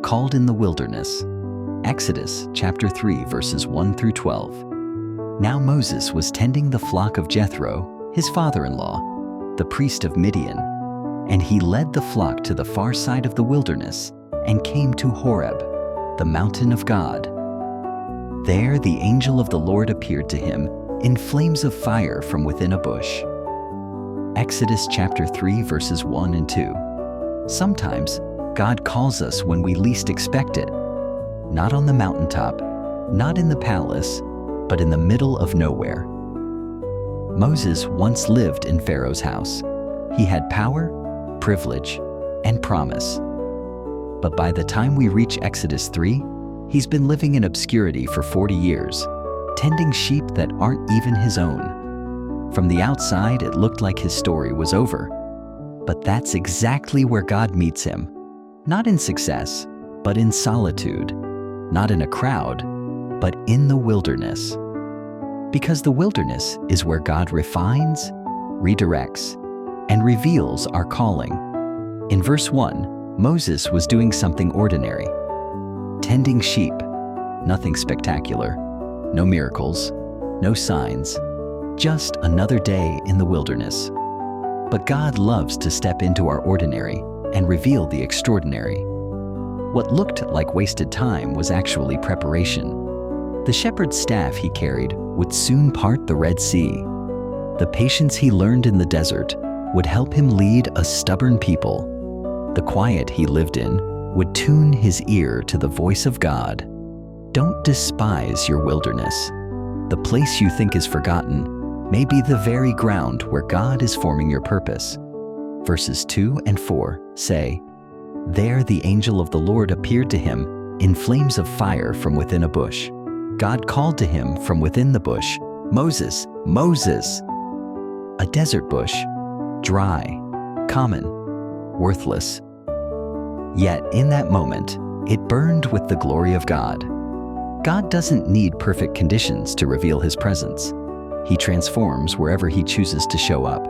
called in the wilderness. Exodus chapter 3 verses 1 through 12. Now Moses was tending the flock of Jethro, his father-in-law, the priest of Midian, and he led the flock to the far side of the wilderness and came to Horeb, the mountain of God. There the angel of the Lord appeared to him in flames of fire from within a bush. Exodus chapter 3 verses 1 and 2. Sometimes God calls us when we least expect it. Not on the mountaintop, not in the palace, but in the middle of nowhere. Moses once lived in Pharaoh's house. He had power, privilege, and promise. But by the time we reach Exodus 3, he's been living in obscurity for 40 years, tending sheep that aren't even his own. From the outside, it looked like his story was over. But that's exactly where God meets him. Not in success, but in solitude. Not in a crowd, but in the wilderness. Because the wilderness is where God refines, redirects, and reveals our calling. In verse 1, Moses was doing something ordinary. Tending sheep, nothing spectacular, no miracles, no signs, just another day in the wilderness. But God loves to step into our ordinary and reveal the extraordinary. What looked like wasted time was actually preparation. The shepherd's staff he carried would soon part the Red Sea. The patience he learned in the desert would help him lead a stubborn people. The quiet he lived in would tune his ear to the voice of God. Don't despise your wilderness. The place you think is forgotten may be the very ground where God is forming your purpose. Verses 2 and 4 say, There the angel of the Lord appeared to him in flames of fire from within a bush. God called to him from within the bush, Moses, Moses! A desert bush, dry, common, worthless. Yet in that moment, it burned with the glory of God. God doesn't need perfect conditions to reveal his presence. He transforms wherever he chooses to show up.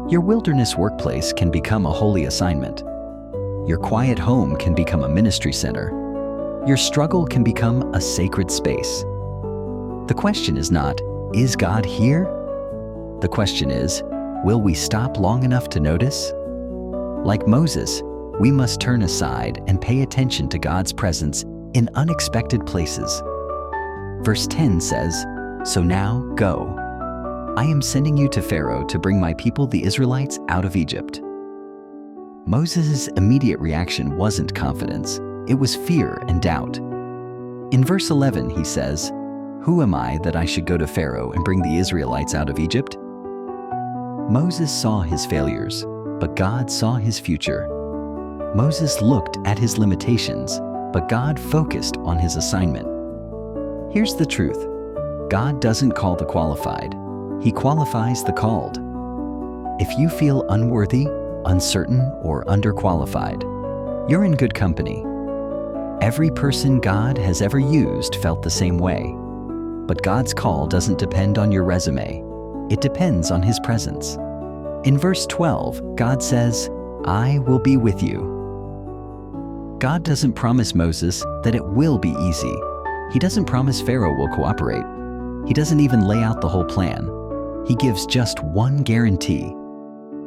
Your wilderness workplace can become a holy assignment. Your quiet home can become a ministry center. Your struggle can become a sacred space. The question is not, is God here? The question is, will we stop long enough to notice? Like Moses, we must turn aside and pay attention to God's presence in unexpected places. Verse 10 says, So now go. I am sending you to Pharaoh to bring my people the Israelites out of Egypt. Moses' immediate reaction wasn't confidence, it was fear and doubt. In verse 11 he says, Who am I that I should go to Pharaoh and bring the Israelites out of Egypt? Moses saw his failures, but God saw his future. Moses looked at his limitations, but God focused on his assignment. Here's the truth. God doesn't call the qualified. He qualifies the called. If you feel unworthy, uncertain, or underqualified, you're in good company. Every person God has ever used felt the same way. But God's call doesn't depend on your resume. It depends on his presence. In verse 12, God says, I will be with you. God doesn't promise Moses that it will be easy. He doesn't promise Pharaoh will cooperate. He doesn't even lay out the whole plan. He gives just one guarantee.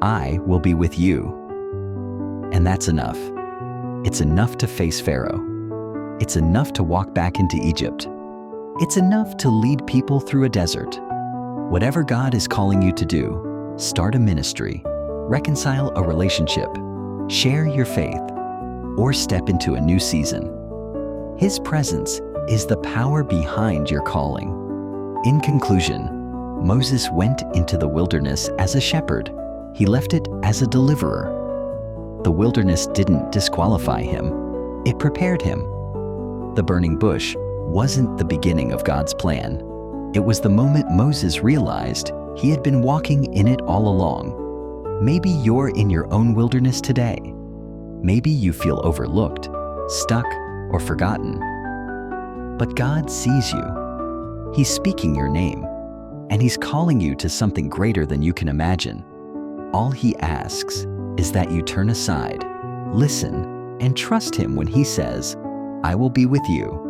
I will be with you. And that's enough. It's enough to face Pharaoh. It's enough to walk back into Egypt. It's enough to lead people through a desert. Whatever God is calling you to do, start a ministry, reconcile a relationship, share your faith, or step into a new season. His presence is the power behind your calling. In conclusion, Moses went into the wilderness as a shepherd. He left it as a deliverer. The wilderness didn't disqualify him. It prepared him. The burning bush wasn't the beginning of God's plan. It was the moment Moses realized he had been walking in it all along. Maybe you're in your own wilderness today. Maybe you feel overlooked, stuck, or forgotten. But God sees you. He's speaking your name, and he's calling you to something greater than you can imagine. All he asks is that you turn aside, listen, and trust Him when He says, "I will be with you.